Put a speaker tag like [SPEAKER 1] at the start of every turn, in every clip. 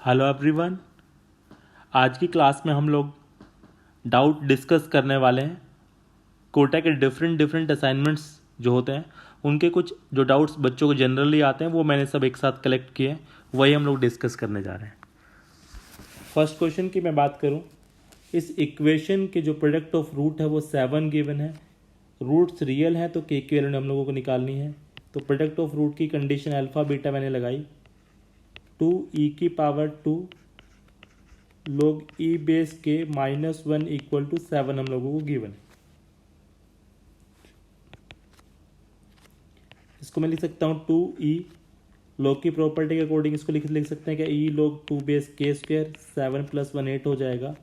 [SPEAKER 1] Hello everyone. आज की class में हम लोग डाउट डिस्कस करने वाले हैं। कोटा के डिफरेंट असाइनमेंट्स जो होते हैं उनके कुछ जो डाउट्स बच्चों को जनरली आते हैं वो मैंने सब एक साथ कलेक्ट किए, वही हम लोग डिस्कस करने जा रहे हैं। फर्स्ट क्वेश्चन की मैं बात करूं, इस इक्वेशन के जो प्रोडक्ट ऑफ रूट है वो 7 गिवन है। रूट्स रियल हैं तो के की वैल्यू हम लोगों को निकालनी है। तो प्रोडक्ट ऑफ रूट की कंडीशन अल्फा बीटा मैंने लगाई। 2e⁻² log e बेस के -1 इक्वल टू 7 हम लोगों को गिवन है। इसको मैं लिख सकता हूँ 2e log की प्रॉपर्टी के अकॉर्डिंग इसको लिख सकते हैं क्या, e log 2 बेस के स्क्वायर 7 + 1 8 हो जाएगा।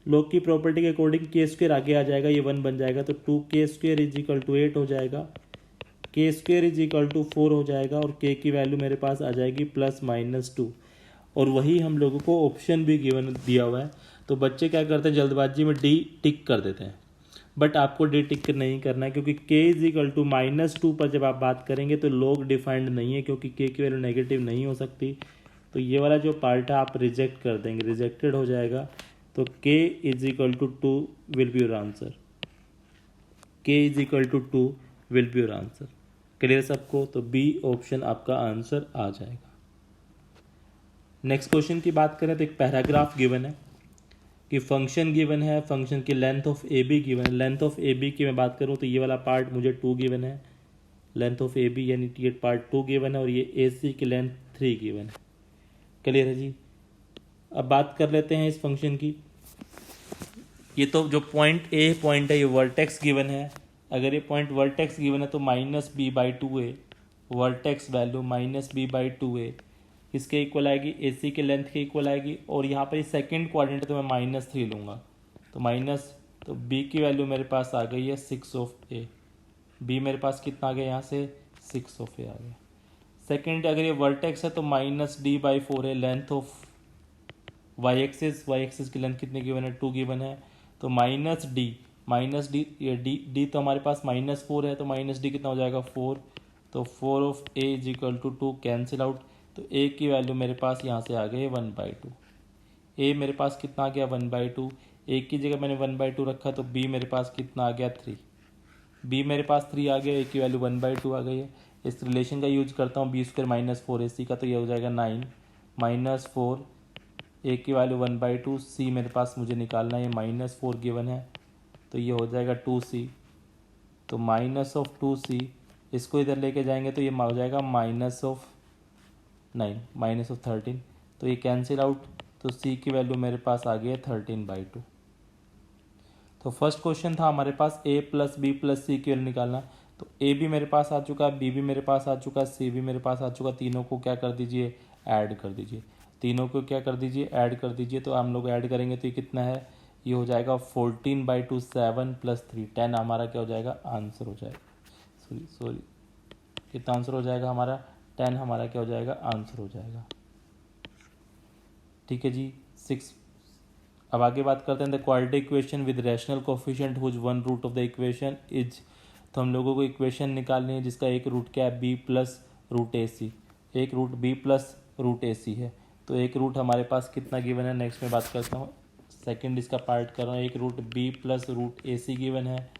[SPEAKER 1] log की प्रॉपर्टी के अकॉर्डिंग के स्क्वायर आगे आ जाएगा, ये 1 बन जाएगा, तो 2k² = 8 हो जाएगा। k² = 4 हो जाएगा और k की वैल्यू मेरे पास आ जाएगी +-2। और वही हम लोगों को ऑप्शन भी गिवन दिया हुआ है। तो बच्चे क्या करते हैं, जल्दबाजी में डी टिक कर देते हैं, बट आपको डी टिक नहीं करना है, क्योंकि k = -2 पर जब आप बात करेंगे तो log डिफाइंड नहीं है, क्योंकि k की वैल्यू नेगेटिव नहीं हो सकती। तो ये वाला जो पार्ट है आप रिजेक्ट कर देंगे, रिजेक्टेड हो जाएगा। तो k = 2 will be your answer. k = 2 will be your answer. Clear सबको? तो बी ऑप्शन आपका आंसर आ जाएगा। नेक्स्ट क्वेश्चन की बात करें तो एक पैराग्राफ गिवन है कि फंक्शन गिवन है, फंक्शन की length of A be given है। लेंथ ऑफ ए बी की मैं बात करूं तो ये वाला पार्ट मुझे 2 गिवन है, लेंथ ऑफ ए बी यानी ये पार्ट 2 गिवन है, और ये ए सी की लेंथ 3 गिवन है। क्लियर है जी? अब बात कर लेते हैं इस फंक्शन की। ये तो जो पॉइंट ए पॉइंट है ये वर्टेक्स गिवन है। अगर ये पॉइंट वर्टेक्स गिवन है तो -b/2a वर्टेक्स वैल्यू -b/2a किसके इक्वल आएगी, ए सी के लेंथ के इक्वल आएगी। और यहाँ पर सेकंड क्वाड्रेंट है तो मैं -3 लूँगा, तो बी की वैल्यू मेरे पास आ गई है 6 ऑफ ए। बी मेरे पास कितना आ गया, यहाँ से 6 ऑफ ए आ गया। सेकंड अगर ये वर्टेक्स है तो -d/4 है लेंथ ऑफ वाई एक्सिस की लेंथ कितनी गिवन है, 2 गिवन है। तो -d ये d तो हमारे पास -4 है, तो -d कितना हो जाएगा 4। तो 4 ऑफ a = 2 कैंसिल आउट। तो a की वैल्यू मेरे पास यहाँ से आ गई 1/2। a मेरे पास कितना आ गया 1/2। a की जगह मैंने 1/2 रखा तो b मेरे पास कितना आ गया 3। b मेरे पास 3 आ गया, a की वैल्यू 1/2 आ गई है। इस रिलेशन का यूज करता हूँ b² - 4ac का, तो ये हो जाएगा 9 -4 a की वैल्यू 1/2। c मेरे पास मुझे निकालना है, -4 गिवन है, तो ये हो जाएगा 2c। तो -2c इसको इधर लेके जाएंगे तो ये हो जाएगा -13। तो ये कैंसिल आउट, तो c की वैल्यू मेरे पास आ गई है 13/2। तो फर्स्ट क्वेश्चन था हमारे पास a + b + c की वैल्यू निकालना। तो a भी मेरे पास आ चुका है, b भी मेरे पास आ चुका है, c भी मेरे पास आ चुका। तीनों को क्या कर दीजिए, ऐड कर दीजिए। तीनों को क्या कर दीजिए, ऐड कर दीजिए। तो हम लोग ऐड करेंगे तो ये कितना है, ये हो जाएगा 14/2 7 + 3 10 हमारा क्या हो जाएगा, आंसर हो जाएगा। सॉरी कितना आंसर हो जाएगा हमारा, 10 हमारा क्या हो जाएगा, आंसर हो जाएगा। ठीक है जी। 6 अब आगे बात करते हैं the quadratic equation with rational coefficient whose one root of the equation is. तो हम लोगों को इक्वेशन निकालनी है जिसका एक रूट क्या है, b + √ac। एक रूट b + √ac है। तो एक रूट हमारे पास कितना गिवन है, नेक्स्ट में बात करता हूँ, सेकंड इसका पार्ट कर रहा हूँ। एक रूट b + √ac गिवन है,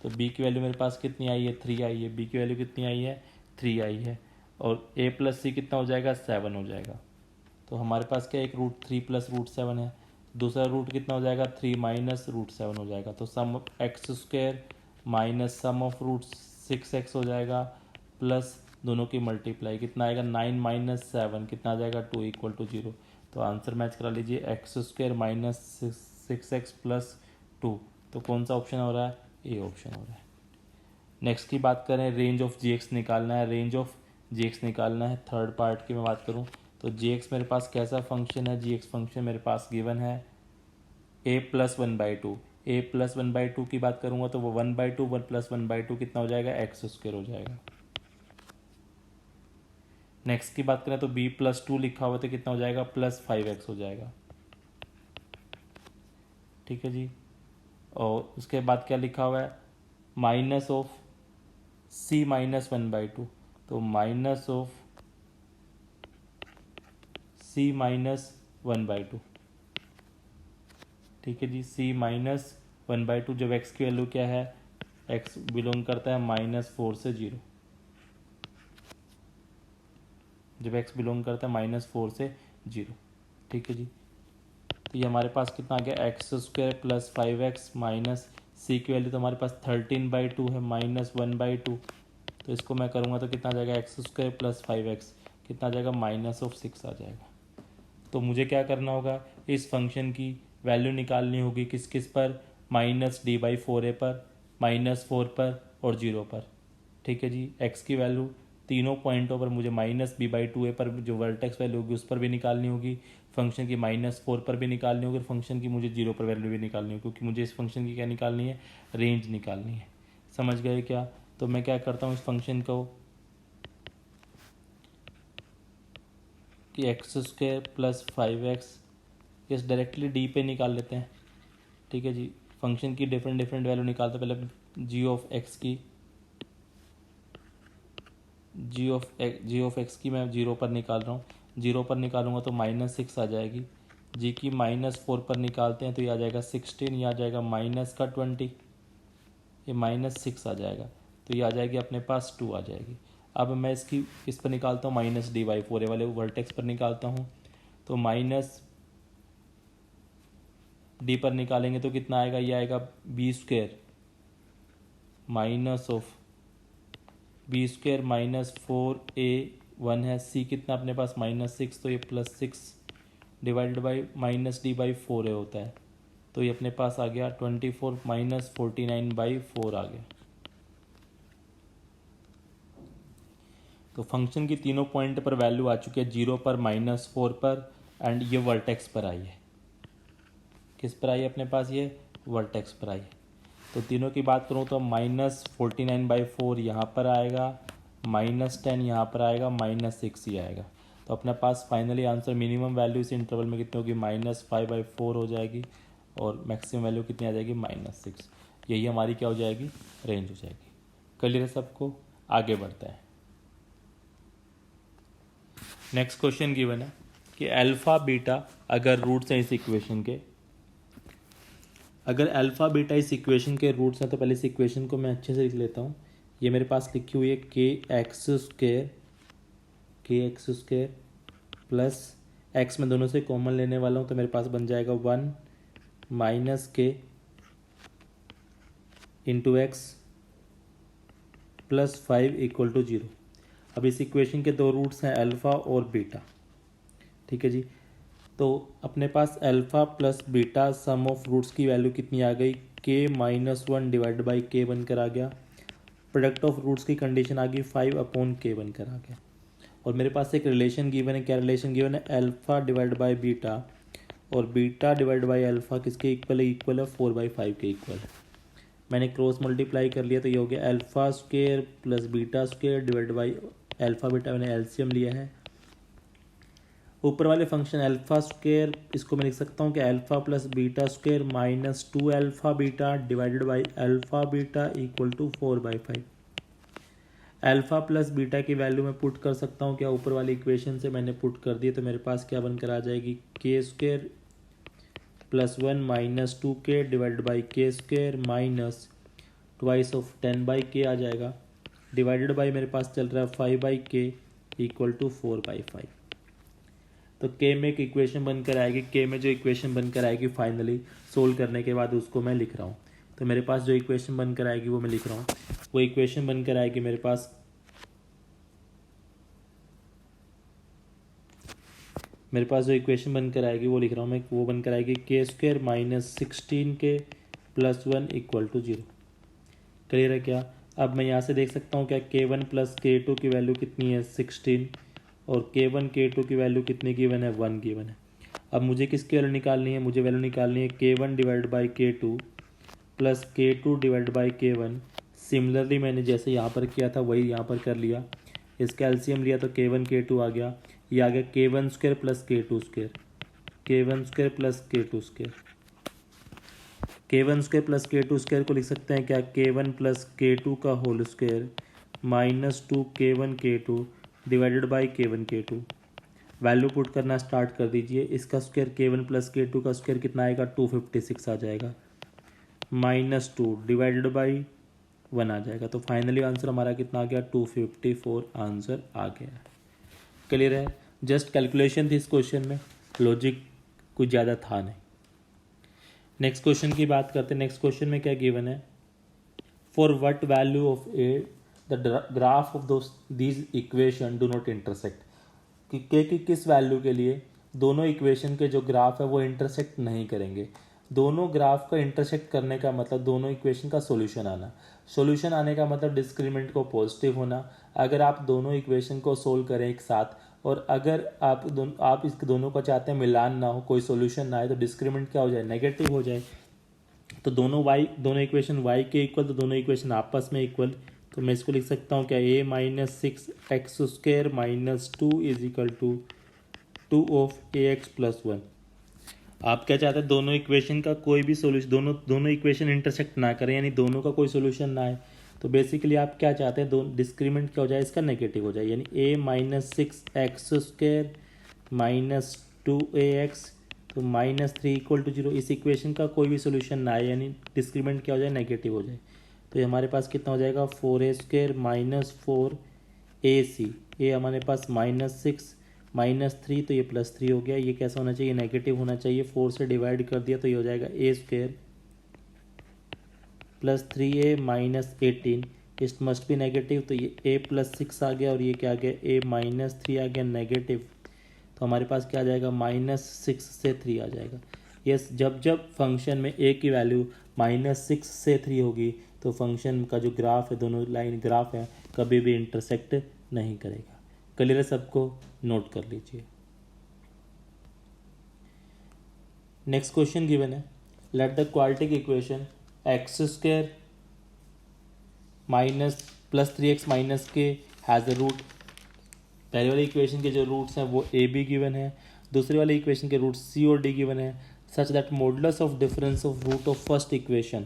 [SPEAKER 1] तो b की वैल्यू मेरे पास कितनी आई है, 3 आई है। b की वैल्यू कितनी आई है, 3 आई है। और a + c कितना हो जाएगा, 7 हो जाएगा। तो हमारे पास क्या, एक रूट 3 + √7 है। दूसरा रूट कितना हो जाएगा, 3 - √7 हो जाएगा। तो sum of x² minus sum of √6x हो जाएगा, प्लस दोनों की मल्टीप्लाई कितना आएगा, 9 - 7 कितना आ जाएगा, 2 = 0। तो आंसर मैच करा लीजिए, x² - 6x + 2। तो कौन सा ऑप्शन हो रहा है, ए ऑप्शन हो रहा है। नेक्स्ट की बात करें, रेंज ऑफ gx निकालना है। रेंज ऑफ gx निकालना है, थर्ड पार्ट की मैं बात करूं तो gx मेरे पास कैसा फंक्शन है, gx फंक्शन मेरे पास गिवन है a + 1/2। a + 1/2 की बात करूंगा तो वो 1/2 1 + 1/2 कितना हो जाएगा, x² हो जाएगा। नेक्स्ट की बात करें तो b + 2 लिखा हुआ तो कितना हो जाएगा, +5x हो जाएगा। ठीक है जी। और उसके बाद क्या लिखा हुआ है, माइनस ऑफ c - 1/2। तो -c c माइनस 1/2, ठीक है जी, c माइनस 1/2। जब x की वैल्यू क्या है, x बिलोंग करता है -4 से 0, जब x बिलोंग करता है -4 से 0, ठीक है जी। तो ये हमारे पास कितना आ गया, x² plus 5x minus c की वैल्यू तो हमारे पास 13/2 है, -1/2। तो इसको मैं करूँगा तो कितना आ जाएगा, x² प्लस 5x कितना आ जाएगा, -6 आ जाएगा। तो मुझे क्या करना होगा, इस फंक्शन की वैल्यू निकालनी होगी किस किस पर, -d/4a पर, -4 पर और 0 पर, ठीक है जी। x की वैल्यू तीनों पॉइंटों पर मुझे -b/2a पर जो वर्टेक्स वैल्यू होगी उस पर भी निकालनी होगी, फंक्शन की -4 पर भी निकालनी होगी, फंक्शन की मुझे 0 पर वैल्यू भी निकालनी होगी, क्योंकि मुझे इस फंक्शन की क्या निकालनी है, रेंज निकालनी है। समझ गए क्या? तो मैं क्या करता हूँ, इस फंक्शन को कि x² प्लस 5x इस डायरेक्टली डी पे निकाल लेते हैं, ठीक है जी। फंक्शन की डिफरेंट डिफरेंट वैल्यू निकालते, पहले g ऑफ x की मैं 0 पर निकाल रहा हूँ, 0 पर निकालूंगा तो -6 आ जाएगी। g की -4 पर निकालते हैं तो ये आ जाएगा 16, ये आ जाएगा -20, ये -6 आ जाएगा, तो ये आ जाएगी अपने पास 2 आ जाएगी। अब मैं इस पर निकालता हूँ -d/4 वाले वर्टेक्स पर निकालता हूँ, तो -d पर निकालेंगे तो कितना आएगा, ये आएगा b² minus of b² -4a1 है, c कितना अपने पास -6, तो ये +6 डिवाइडेड बाई -d/4a होता है, तो ये अपने पास आ गया 24 -49/4 आ गया। तो फंक्शन की तीनों पॉइंट पर वैल्यू आ चुकी है, 0 पर, -4 पर एंड ये वर्टेक्स पर आई है। किस पर आई है अपने पास, ये वर्टेक्स पर आई है। तो तीनों की बात करूँ तो -49/4 यहाँ पर आएगा, -10 यहाँ पर आएगा, -6 ही आएगा। तो अपने पास फाइनली आंसर मिनिमम वैल्यू इस इंटरवल में कितनी होगी, -5/4 हो जाएगी और मैक्सिमम वैल्यू कितनी आ जाएगी, -6। यही हमारी क्या हो जाएगी, रेंज हो जाएगी। क्लियर है सबको? आगे बढ़ते हैं। नेक्स्ट क्वेश्चन गिवन है कि अल्फा बीटा अगर रूट्स हैं इस इक्वेशन के, अगर अल्फा बीटा इस इक्वेशन के रूट्स हैं तो पहले इस इक्वेशन को मैं अच्छे से लिख लेता हूँ। ये मेरे पास लिखी हुई है kx² प्लस x में दोनों से कॉमन लेने वाला हूँ तो मेरे पास बन जाएगा 1 - k इंटू एक्स प्लस 5 = 0। अब इस इक्वेशन के दो रूट्स हैं अल्फ़ा और बीटा, ठीक है जी। तो अपने पास alpha plus beta sum of roots की वैल्यू कितनी आ गई, k-1 डिवाइड बाई k बनकर आ गया। प्रोडक्ट ऑफ रूट्स की कंडीशन आ गई 5/k बनकर आ गया। और मेरे पास एक रिलेशन गिवन है, क्या रिलेशन गिवन है, अल्फ़ा डिवाइड बाई बीटा और बीटा डिवाइड बाई अल्फ़ा किसके इक्वल है, 4/5 के इक्वल है। मैंने क्रॉस मल्टीप्लाई कर लिया तो ये हो गया α² plus β² divide by alpha beta, मैंने एलसीएम लिया है। ऊपर वाले फंक्शन α², इसको मैं लिख सकता हूँ कि alpha plus β² -2α beta divided by alpha beta = 4/5। Alpha plus beta की वैल्यू मैं पुट कर सकता हूँ, क्या ऊपर वाली इक्वेशन से मैंने पुट कर दी, तो मेरे पास क्या बनकर आ जाएगी, k² plus 1 -2k divided by k² minus twice of 10/k आ जाएगा, डिवाइडेड बाई मेरे पास चल रहा है 5/k = 4/5। तो k में एक इक्वेशन बनकर आएगी, k में जो इक्वेशन बनकर आएगी फाइनली सोल्व करने के बाद उसको मैं लिख रहा हूँ। तो मेरे पास जो इक्वेशन बनकर आएगी वो मैं लिख रहा हूँ, वो इक्वेशन बनकर आएगी मेरे पास जो इक्वेशन बनकर आएगी वो लिख रहा हूँ मैं, वो बनकर आएगी k² -16k प्लस 1 = 0। क्लियर है क्या? अब मैं यहाँ से देख सकता हूँ क्या k1 प्लस k2 की वैल्यू कितनी है, 16, और k1 k2 की वैल्यू कितनी गिवन है, 1 गिवन है। अब मुझे किसकी वैल्यू निकालनी है, मुझे वैल्यू निकालनी है k1 divide by k2 plus k2 divide by k1। Similarly मैंने जैसे यहाँ पर किया था वही यहाँ पर कर लिया, इसका एलसीएम लिया तो k1 k2 आ गया, ये आ गया k1² plus k2², k1² plus k2², k1² plus k2² को लिख सकते हैं क्या, k1 प्लस k2 का whole square -2 k1 k2 divided by k1 k2। Value put करना स्टार्ट कर दीजिए। इसका स्क्वायर k1 प्लस k2 का स्क्वायर कितना आएगा 256 आ जाएगा, -2 डिवाइडेड बाई 1 आ जाएगा। तो फाइनली आंसर हमारा कितना आ गया 254 आंसर आ गया। क्लियर है? जस्ट कैलकुलेशन थी इस क्वेश्चन में, लॉजिक कुछ ज़्यादा था नहीं। नेक्स्ट क्वेश्चन की बात करते हैं। नेक्स्ट क्वेश्चन में क्या गिवन है, for what value of A the graph of those these equation do not intersect, कि किस वैल्यू के लिए दोनों इक्वेशन के जो ग्राफ है वो इंटरसेक्ट नहीं करेंगे। दोनों ग्राफ का इंटरसेक्ट करने का मतलब दोनों इक्वेशन का सॉल्यूशन आना। सॉल्यूशन आने का मतलब डिस्क्रिमिनेंट को पॉजिटिव होना। अगर आप दोनों इक्वेशन को सोल्व करें एक साथ, और अगर आप इस दोनों को चाहते हैं मिलान ना हो, कोई सॉल्यूशन ना आए, तो डिस्क्रिमिनेंट क्या हो जाए, नेगेटिव हो जाए। तो दोनों इक्वेशन y के इक्वल, तो दोनों इक्वेशन आपस में इक्वल। तो मैं इसको लिख सकता हूँ क्या, a minus 6x² minus 2 is equal to 2 of ax plus 1। आप क्या चाहते हैं, दोनों इक्वेशन का कोई भी सोल्यूशन, दोनों इक्वेशन इंटरसेक्ट ना करें, यानी दोनों का कोई सोल्यूशन ना आए। तो बेसिकली आप क्या चाहते हैं, डिस्क्रिमिनेंट क्या हो जाए, इसका नेगेटिव हो जाए, यानी a minus 6x² minus 2ax, तो -3 इक्वल टू 0। इस इक्वेशन का कोई भी सोल्यूशन ना आए, यानी डिस्क्रिमिनेंट क्या हो जाए, नेगेटिव हो जाए। तो ये हमारे पास कितना हो जाएगा 4a² माइनस 4ac, ये हमारे पास -6 -3, तो ये +3 हो गया। ये कैसा होना चाहिए, नेगेटिव होना चाहिए। 4 से डिवाइड कर दिया तो ये हो जाएगा a² plus 3a minus 18, it must भी नेगेटिव, तो ये a प्लस 6 आ गया, और ये क्या आ गया a माइनस 3 आ गया नेगेटिव। तो हमारे पास क्या आ जाएगा -6 से 3 आ जाएगा। यस, जब फंक्शन में a की वैल्यू -6 से 3 होगी तो फंक्शन का जो ग्राफ है, दोनों लाइन ग्राफ है, कभी भी इंटरसेक्ट नहीं करेगा। क्लियर है सबको? नोट कर लीजिए। नेक्स्ट क्वेश्चन गिवन है, let the quadratic equation x² minus plus 3x minus के हैज़ अ रूट। पहले वाली इक्वेशन के जो रूट्स हैं वो a b गिवन है, दूसरी वाली इक्वेशन के रूट c और d गिवन है, such that modulus of difference of root of first equation,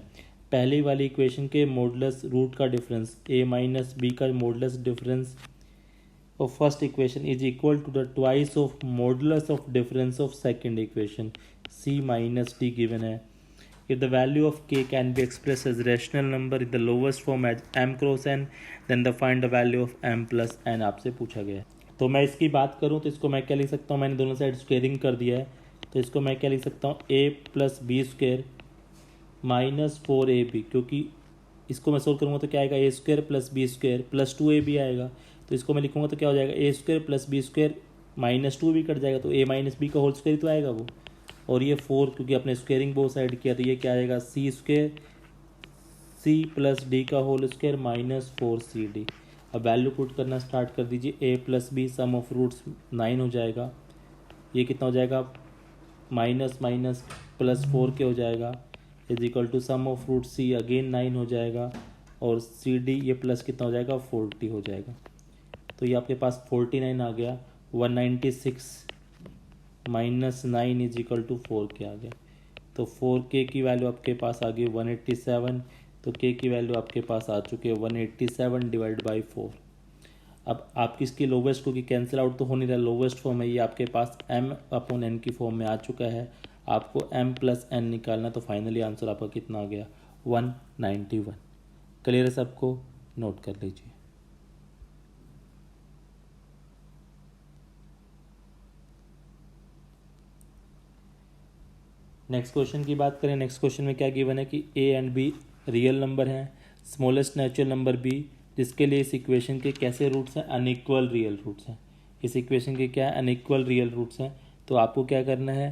[SPEAKER 1] पहली वाली इक्वेशन के मॉडुलस रूट का डिफरेंस a माइनस b का modulus difference of first equation is equal to the twice of modulus of difference of second equation c minus d given है। If the value of k can be expressed as rational number in the lowest form as m cross n, then the find the value of m plus n आपसे पूछा गया है। तो मैं इसकी बात करूँ तो इसको मैं क्या लिख सकता हूँ, मैंने दोनों साइड स्क्वेयरिंग कर दिया है, तो इसको मैं क्या लिख सकता हूँ a plus b² minus 4ab, क्योंकि इसको मैं सोल्व करूँगा तो क्या आएगा a² plus b² plus 2ab आएगा। तो इसको मैं लिखूँगा तो क्या हो जाएगा a² प्लस b² माइनस 2 भी कट जाएगा, तो a माइनस b का होल स्क्वायर तो आएगा वो, और ये 4 क्योंकि अपने स्क्वेयरिंग बोथ साइड किया, तो ये क्या आएगा c² c प्लस डी का होल स्क्वायर माइनस 4cd। अब वैल्यू पुट करना स्टार्ट कर दीजिए, a plus B sum of roots 9 हो जाएगा, ये कितना हो जाएगा माइनस माइनस प्लस 4 के हो जाएगा, is equal to sum of root c again 9 हो जाएगा, और cd ये प्लस कितना हो जाएगा 40 हो जाएगा। तो ये आपके पास 49 आ गया, 196 माइनस 9 इज इक्वल टू 4 के आ गया। तो 4k की वैल्यू आपके पास आ गई 187, तो k की वैल्यू आपके पास आ चुकी है 187 डिवाइड बाई 4। अब आपकी इसकी लोवेस्ट, क्योंकि कैंसिल आउट तो हो नहीं रहा, लोवेस्ट फॉर्म है ये आपके पास m अपॉन n की फॉर्म में आ चुका है, आपको m प्लस n निकालना, तो फाइनली आंसर आपका कितना आ गया 191। क्लियर है सबको? नोट कर लीजिए। नेक्स्ट क्वेश्चन की बात करें। नेक्स्ट क्वेश्चन में क्या गिवन है कि a and b real number हैं, स्मॉलेस्ट नेचुरल नंबर b, जिसके लिए इस इक्वेशन के कैसे रूट्स हैं, अनइक्वल रियल रूट्स हैं। इस इक्वेशन के क्या है, अनइक्वल रियल रूट्स हैं। तो आपको क्या करना है,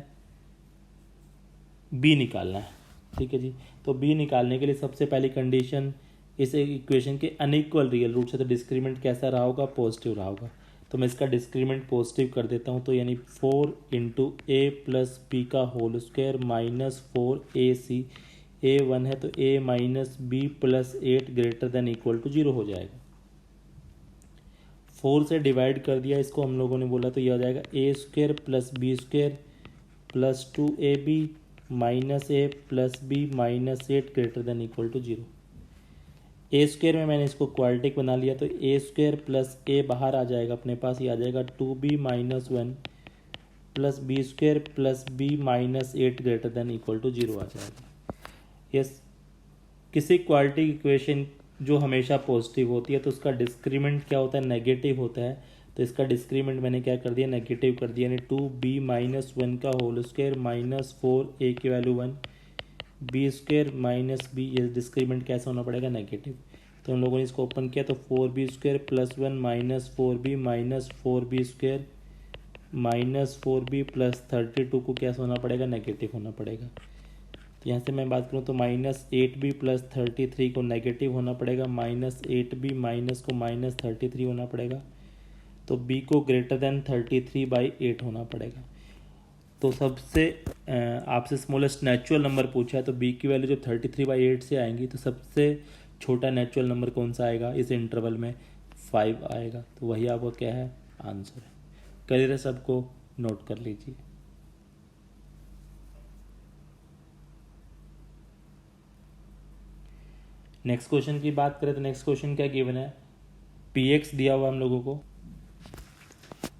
[SPEAKER 1] b निकालना है। ठीक है जी, तो b निकालने के लिए सबसे पहली कंडीशन, इस इक्वेशन के अनइक्वल रियल रूट्स है, तो डिस्क्रिमिनेंट कैसा रहा होगा, पॉजिटिव रहा होगा। तो मैं इसका डिस्क्रिमिनेंट पॉजिटिव कर देता हूँ, तो यानी 4 इंटू a प्लस बी का whole square minus 4ac, a 1 है तो a minus B plus 8 greater than equal to 0 हो जाएगा। 4 से डिवाइड कर दिया इसको हम लोगों ने बोला, तो यह हो जाएगा a² plus b² plus 2ab minus a plus b minus 8 greater than equal to 0। a² में मैंने इसको क्वाड्रेटिक बना लिया, तो a² प्लस a बाहर आ जाएगा अपने पास, ये आ जाएगा 2b minus 1 plus B square plus B minus 8 greater than equal to 0 आ जाएगा। यस, किसी क्वाड्रेटिक इक्वेशन जो हमेशा पॉजिटिव होती है तो उसका डिस्क्रीमेंट क्या होता है, नेगेटिव होता है। तो इसका डिस्क्रीमेंट मैंने क्या कर दिया, नेगेटिव कर दिया, यानी 2b-1 का होल स्क्वायर माइनस 4a की value 1, B square minus B, ये डिस्क्रीमेंट कैसा होना पड़ेगा, नेगेटिव। तो हम लोगों ने इसको ओपन किया तो 4b square plus 1 minus 4b minus 4b square minus 4b plus 32 को कैसा होना पड़ेगा, नेगेटिव होना पड़ेगा। तो यहाँ से मैं बात करूँ तो माइनस 8b प्लस 33 को नेगेटिव होना पड़ेगा, माइनस 8b माइनस को माइनस 33 होना पड़ेगा। तो b को ग्रेटर देन 33/8 होना पड़ेगा। तो सबसे आपसे स्मॉलेस्ट नेचुरल नंबर पूछा है तो b की वैल्यू जब 33/8 से आएंगी तो सबसे छोटा नेचुरल नंबर कौन सा आएगा इस इंटरवल में, 5 आएगा। तो वही आपको क्या है, आंसर है। क्लियर है सबको, नोट कर लीजिए। नेक्स्ट क्वेश्चन की बात करें तो नेक्स्ट क्वेश्चन क्या गिवन है, पी एक्स दिया हुआ हम लोगों को।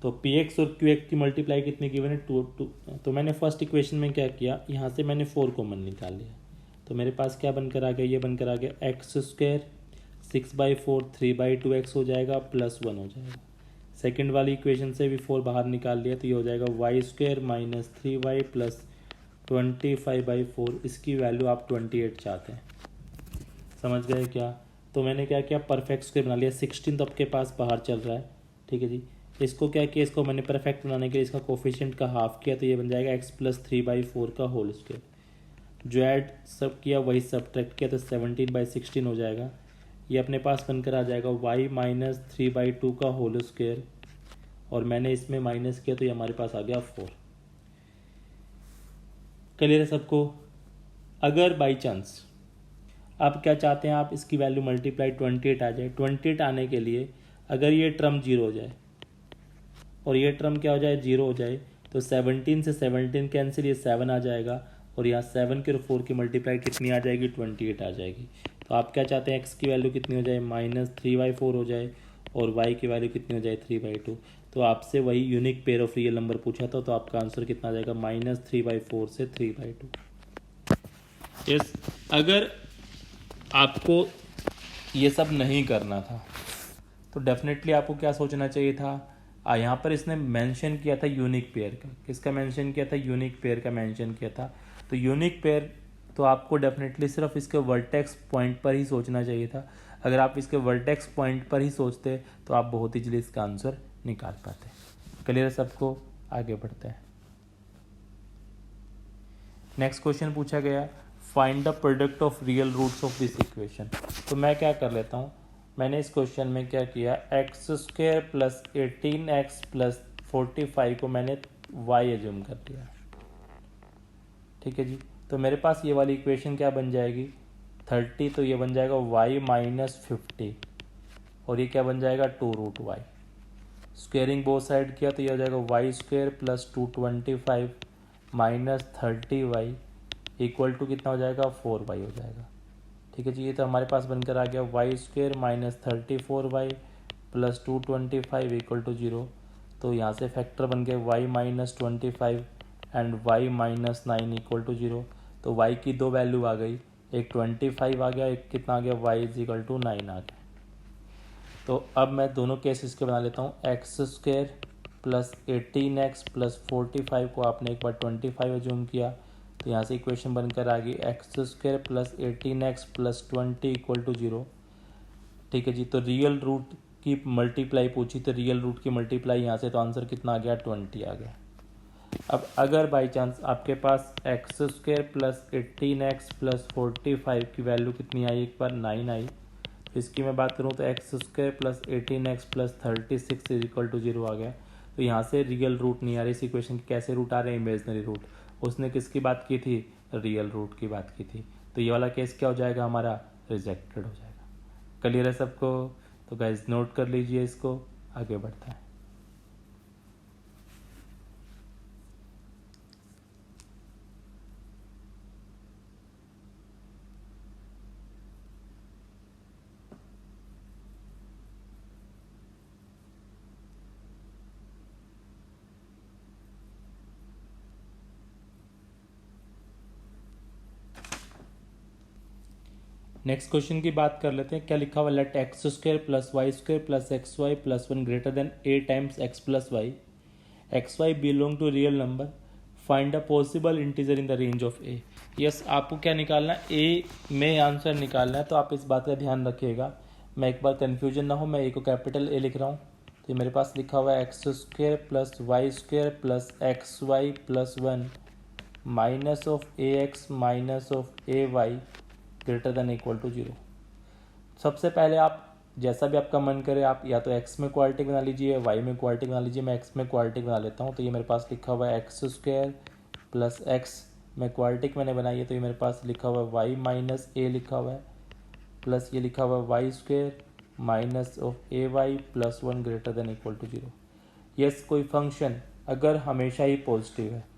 [SPEAKER 1] तो पी एक्स और क्यू एक्स की मल्टीप्लाई कितनी गिवन है, 2। तो मैंने फर्स्ट इक्वेशन में क्या किया, यहाँ से मैंने 4 कॉमन निकाल लिया। तो मेरे पास क्या बनकर आ गया, ये बनकर आ गया एक्स स्क्वायर 6/4 3/2x हो जाएगा प्लस 1 हो जाएगा। सेकेंड वाली इक्वेशन से भी 4 बाहर निकाल लिया तो ये हो जाएगा Y square minus 3y plus 25/4। इसकी वैल्यू आप 28 चाहते हैं, समझ गए क्या। तो मैंने क्या किया, परफेक्ट स्क्वायर बना लिया। 16 तो आपके पास बाहर चल रहा है, ठीक है जी। इसको क्या किया, इसको मैंने परफेक्ट बनाने के लिए इसका कोफिशिएंट का हाफ किया तो ये बन जाएगा x प्लस 3/4 का होल स्क्वायर। जो ऐड सब किया वही सब्ट्रैक्ट किया तो 17/16 हो जाएगा। ये अपने पास बनकर आ जाएगा y माइनस 3/2 का होल स्क्वायर, और मैंने इसमें माइनस किया तो ये हमारे पास आ गया 4। क्लियर है सबको। अगर बाई चांस आप क्या चाहते हैं, आप इसकी वैल्यू मल्टीप्लाई 28 आ जाए। 28 आने के लिए अगर ये टर्म 0 हो जाए और ये टर्म क्या हो जाए, 0 हो जाए, तो 17 से 17 कैंसिल, ये 7 आ जाएगा, और यहाँ 7 के और 4 की मल्टीप्लाई कितनी आ जाएगी, 28 आ जाएगी। तो आप क्या चाहते हैं, एक्स की वैल्यू कितनी हो जाए, माइनस 3/4 हो जाए, और वाई की वैल्यू कितनी हो जाए, 3/2। तो आपसे वही unique pair of real number पूछा था, तो आपका आंसर कितना आ जाएगा, माइनस 3/4 से 3/2। यस, अगर आपको ये सब नहीं करना था तो डेफिनेटली आपको क्या सोचना चाहिए था, यहाँ पर इसने मेंशन किया था यूनिक पेयर का। किसका मेंशन किया था, यूनिक पेयर का मेंशन किया था। तो यूनिक पेयर तो आपको डेफिनेटली सिर्फ इसके वर्टेक्स पॉइंट पर ही सोचना चाहिए था। अगर आप इसके वर्टेक्स पॉइंट पर ही सोचते तो आप बहुत ही जल्दी इसका आंसर निकाल पाते। क्लियर सबको, आगे बढ़ते हैं। नेक्स्ट क्वेश्चन पूछा गया, find the product of real roots of this equation. तो मैं क्या कर लेता हूँ, मैंने इस क्वेश्चन में क्या किया, x square plus 18x plus 45 को मैंने y एज्यूम कर दिया, ठीक है जी। तो मेरे पास ये वाली इक्वेशन क्या बन जाएगी, 30, तो ये बन जाएगा y माइनस 50, और ये क्या बन जाएगा, 2√y। स्क्वेयरिंग बोथ साइड किया तो ये हो जाएगा y square plus 225 minus 30y equal to कितना हो जाएगा, 4y हो जाएगा, ठीक है जी। ये तो हमारे पास बनकर आ गया Y square minus 34y plus 225 equal to 0। तो यहाँ से फैक्टर बन गए y minus 25 and y minus 9 equal to 0। तो y की दो वैल्यू आ गई, एक 25 आ गया, एक कितना आ गया, y इज इक्वल टू 9 आ गया। तो अब मैं दोनों केसेस के बना लेता हूँ, x square plus 18x plus 45 को आपने एक बार 25 एज्यूम किया तो यहाँ से इक्वेशन बनकर आ गई X square plus 18x plus 20 equal to 0, ठीक है जी। तो रियल रूट की मल्टीप्लाई पूछी तो रियल रूट की मल्टीप्लाई यहाँ से, तो आंसर कितना आ गया, 20 आ गया। अब अगर बाई चांस आपके पास x square plus 18x plus 45 की वैल्यू कितनी आई, एक बार 9 आई, तो इसकी मैं बात करूँ तो X square plus 18x plus 36 is equal to 0 आ गया। तो यहाँ से रियल रूट नहीं आ रही इस इक्वेशन के, कैसे रूट आ रहे हैं, इमेजनरी रूट। उसने किसकी बात की थी, रियल रूट की बात की थी। तो ये वाला केस क्या हो जाएगा, हमारा रिजेक्टेड हो जाएगा। क्लियर है सबको। तो गाइज नोट कर लीजिए इसको, आगे बढ़ता है। नेक्स्ट क्वेश्चन की बात कर लेते हैं। क्या लिखा हुआ, let X square plus Y square plus X Y plus one greater than A times X plus Y, X Y belong to real number, find a possible integer in the range of A. Yes, आपको क्या निकालना है, ए में answer निकालना है, तो आप इस बात का ध्यान रखिएगा। मैं एक बार कन्फ्यूजन ना हो, मैं ए को कैपिटल ए लिख रहा हूँ, तो मेरे पास लिखा हुआ है X square plus Y square plus X Y plus one minus of A X minus of A Y greater than equal to zero. सबसे पहले आप जैसा भी आपका मन करे, आप या तो एक्स में क्वाड्रेटिक बना लीजिए या वाई में क्वाड्रेटिक बना लीजिए। मैं एक्स में क्वाड्रेटिक बना लेता हूँ, तो ये मेरे पास लिखा हुआ है एक्स स्क्वायर प्लस एक्स में क्वाड्रेटिक मैंने बनाई है, तो ये मेरे पास लिखा हुआ है वाई माइनस ए लिखा हुआ है, प्लस ये लिखा हुआ है Y square minus of A Y plus one greater than equal to zero. Yes, कोई फंक्शन अगर हमेशा ही पॉजिटिव है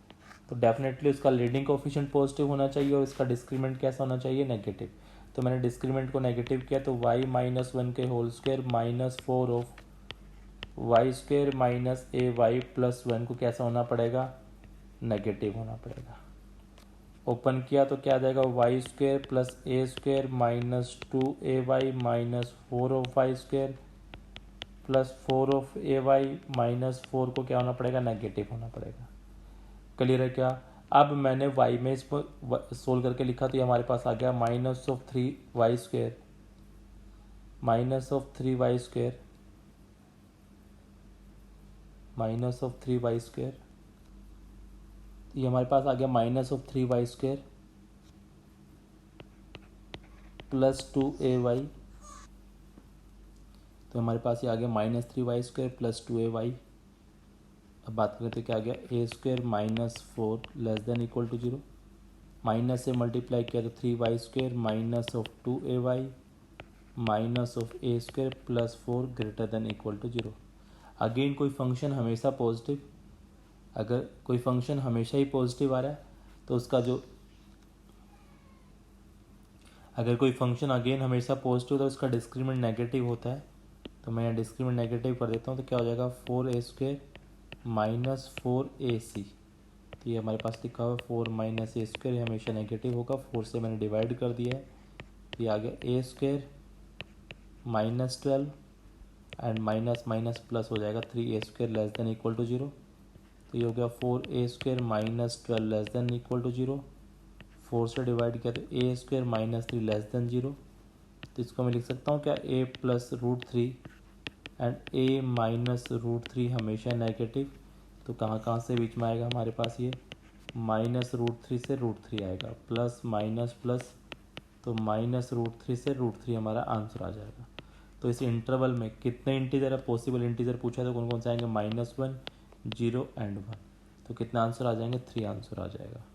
[SPEAKER 1] तो डेफिनेटली उसका लीडिंग कोफिशिएंट पॉजिटिव होना चाहिए और इसका डिस्क्रीमेंट कैसा होना चाहिए, नेगेटिव। तो मैंने डिस्क्रीमेंट को नेगेटिव किया, तो y माइनस वन के whole square minus four of Y square minus A Y plus one को कैसा होना पड़ेगा, नेगेटिव होना पड़ेगा। ओपन किया तो क्या आ जाएगा, Y square plus A square minus two A Y minus four of Y square plus four of A Y minus four को क्या होना पड़ेगा, नेगेटिव होना पड़ेगा। क्लियर है क्या। अब मैंने y में इसको सोल्व करके लिखा, तो ये हमारे पास आ गया minus of three y square minus of three y square minus of three y square, ये हमारे पास आ गया minus of three y square plus two A y, तो हमारे पास ये आ गया minus three y square plus two ए वाई। अब बात करें तो क्या आ गया, a square minus four less than equal to zero, minus से मल्टीप्लाई किया तो three y square minus of two A Y minus of A square plus four greater than equal to zero. Again कोई function हमेशा positive, अगर कोई function हमेशा ही positive आ रहा है तो उसका जो, अगर कोई फंक्शन अगेन हमेशा पॉजिटिव होता है उसका डिस्क्रीमेंट नेगेटिव होता है, तो मैं यहाँ डिस्क्रीमेंट नेगेटिव कर देता हूँ, तो क्या हो जाएगा four a square minus four ए सी। तो ये हमारे पास लिखा हुआ है फोर माइनस ए स्क्वायर, हमेशा नेगेटिव होगा, फोर से मैंने डिवाइड कर दिया है, तो ये आ गया a square minus twelve and minus minus plus हो जाएगा three a square less than equal to zero, तो ये हो गया four a square minus twelve less than equal to zero. Four से डिवाइड किया तो a square minus three less than zero, तो इसको मैं लिख सकता हूँ क्या, a plus root three and a minus root three हमेशा नेगेटिव, तो कहाँ कहाँ से बीच में आएगा हमारे पास, ये माइनस रूट थ्री से रूट थ्री आएगा, प्लस माइनस प्लस, तो माइनस रूट थ्री से रूट थ्री हमारा आंसर आ जाएगा। तो इस इंटरवल में कितने इंटीजर है, पॉसिबल इंटीजर पूछा है तो कौन कौन से आएंगे, minus one zero and one, तो कितना आंसर आ जाएंगे, थ्री आंसर आ जाएगा।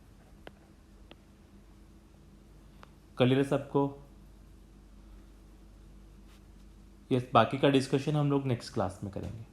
[SPEAKER 1] क्लियर है सबको। ये बाकी का डिस्कशन हम लोग नेक्स्ट क्लास में करेंगे।